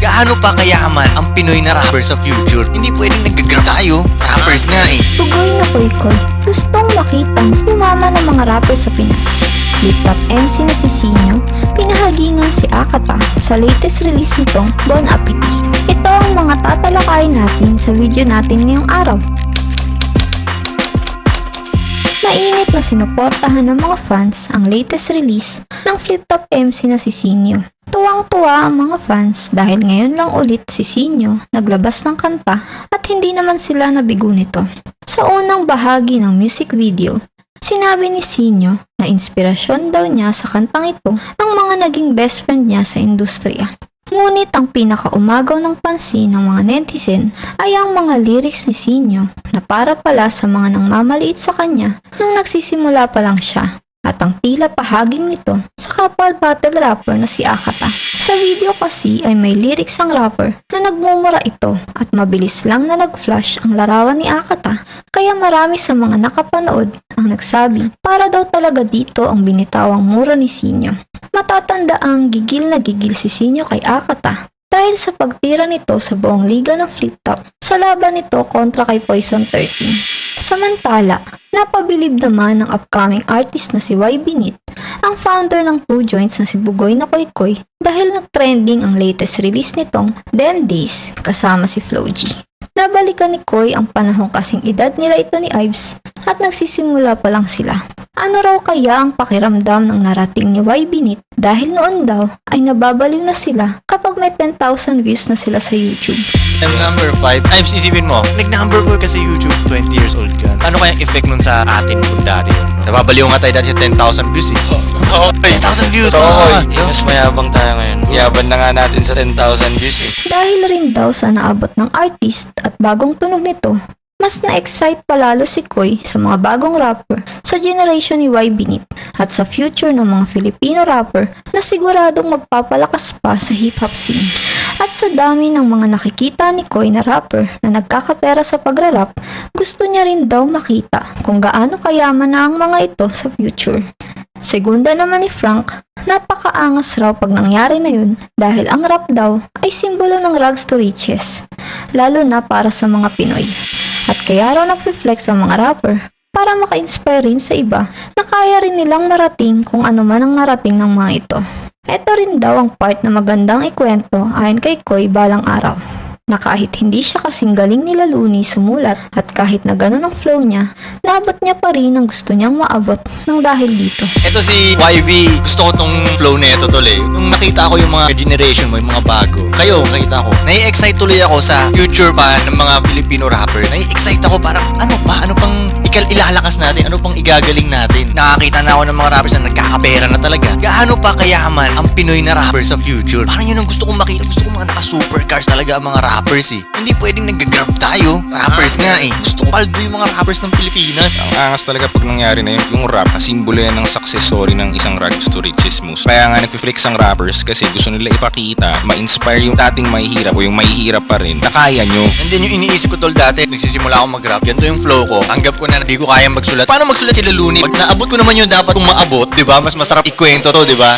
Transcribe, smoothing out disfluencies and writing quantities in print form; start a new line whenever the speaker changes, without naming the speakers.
Gaano pa kayaman ang Pinoy na rapper sa future? Hindi pwedeng nag-grab tayo. Rappers nga eh.
Tugoy na koy-koy, gustong makitang umama ng mga rapper sa Pinas. Flip-top MC na si Sinyo, pinahagingan si Akata sa latest release nitong Bon Appetit. Ito ang mga tatalakayin natin sa video natin ngayong araw. Mainit na sinuportahan ng mga fans ang latest release ng Flip-top MC na si Sinyo. Tuwang-tuwa ang mga fans dahil ngayon lang ulit si Sinyo naglabas ng kanta at hindi naman sila nabigo nito. Sa unang bahagi ng music video, sinabi ni Sinyo na inspirasyon daw niya sa kantang ito ang mga naging best friend niya sa industriya. Ngunit ang pinakaumagaw ng pansin ng mga netizen ay ang mga lyrics ni Sinyo na para pala sa mga nangmamaliit sa kanya nung nagsisimula pa lang siya at ang tila pahaging nito sa kapwa battle rapper na si Akata. Sa video kasi ay may lyrics ang rapper na nagmumura ito at mabilis lang na nag-flash ang larawan ni Akata kaya marami sa mga nakapanood ang nagsabi para daw talaga dito ang binitawang mura ni Sinyo. Matatanda ang gigil na gigil si Sinyo kay Akata dahil sa pagtira nito sa buong liga ng Flip-top sa laban nito kontra kay Poison 13. Samantala, napabilib naman ng upcoming artist na si YB-NIT, ang founder ng Two Joints na si Bugoy na Koy-Koy dahil nag-trending ang latest release nitong Them Days kasama si Flo G. Nabalikan ni Koy ang panahong kasing edad nila ito ni Ives at nagsisimula pa lang sila. Ano raw kaya ang pakiramdam ng narating ni YB-NIT dahil noon daw ay nababaliw na sila kapag may 10,000 views na sila sa YouTube.
And number 5, Ives, isipin mo, nag-number 4 ka sa YouTube, 20 years old ka. Ano kaya effect nun sa atin kung dati yun? Nababaliw nga tayo dati sa 10,000 views eh. Oo, 10,000 views!
Mas mayabang tayo ngayon. Yaban na nga natin sa 10,000 views eh.
Dahil rin daw sa naabot ng artist at bagong tunog nito, mas na-excite palalo si Koy sa mga bagong rapper sa generation ni YB-NIT at sa future ng mga Filipino rapper na siguradong magpapalakas pa sa hip-hop scene. At sa dami ng mga nakikita ni Koy na rapper na nagkakapera sa pagrarap, gusto niya rin daw makita kung gaano kayaman na ang mga ito sa future. Segunda naman ni Frank, napakaangas raw pag nangyari na yun dahil ang rap daw ay simbolo ng rags to riches, lalo na para sa mga Pinoy. At kaya raw nag-flex ang mga rapper para maka-inspire rin sa iba na kaya rin nilang marating kung ano man ang narating ng mga ito. Ito rin daw ang part na magandang ikwento ayon kay Koy balang araw, na kahit hindi siya kasing galing nila Looney sumulat at kahit na ganun ang flow niya, naabot niya pa rin ang gusto niyang maabot ng dahil dito.
Ito si YB, gusto ko tong flow na ito tuloy. Nung nakita ko yung mga generation mo, yung mga bago, kayo, nakita ko, nai-excite tuloy ako sa future pa ng mga Filipino rapper. Nai-excite ako parang ano pang ilalakas natin, ano pang igagaling natin. Nakakita na ako ng mga rappers na nagkakapera na talaga. Gaano pa kayaman ang Pinoy na rapper sa future? Parang yun ang gusto kong makita. Gusto kong mga naka-supercars talaga ang mga rappers eh. Hindi pwedeng nag-grab tayo. Rappers nga eh. Gusto ko paldo yung mga rappers ng Pilipinas.
Ang angas talaga pag nangyari na yung rap, simbolo yan ng success story ng isang rags to riches moves. Kaya nga nag-flex ang rappers kasi gusto nila ipakita, ma-inspire yung dating mahihirap o yung mahihirap pa rin na kaya nyo.
And then yung iniisip ko tol dati, nagsisimula ako mag-rap, ganito yung flow ko. Tanggap ko na hindi ko kaya magsulat. Paano magsulat sila Looney? Pag naabot ko naman yung dapat kong maabot, di ba? Mas masarap ikwento to, di ba?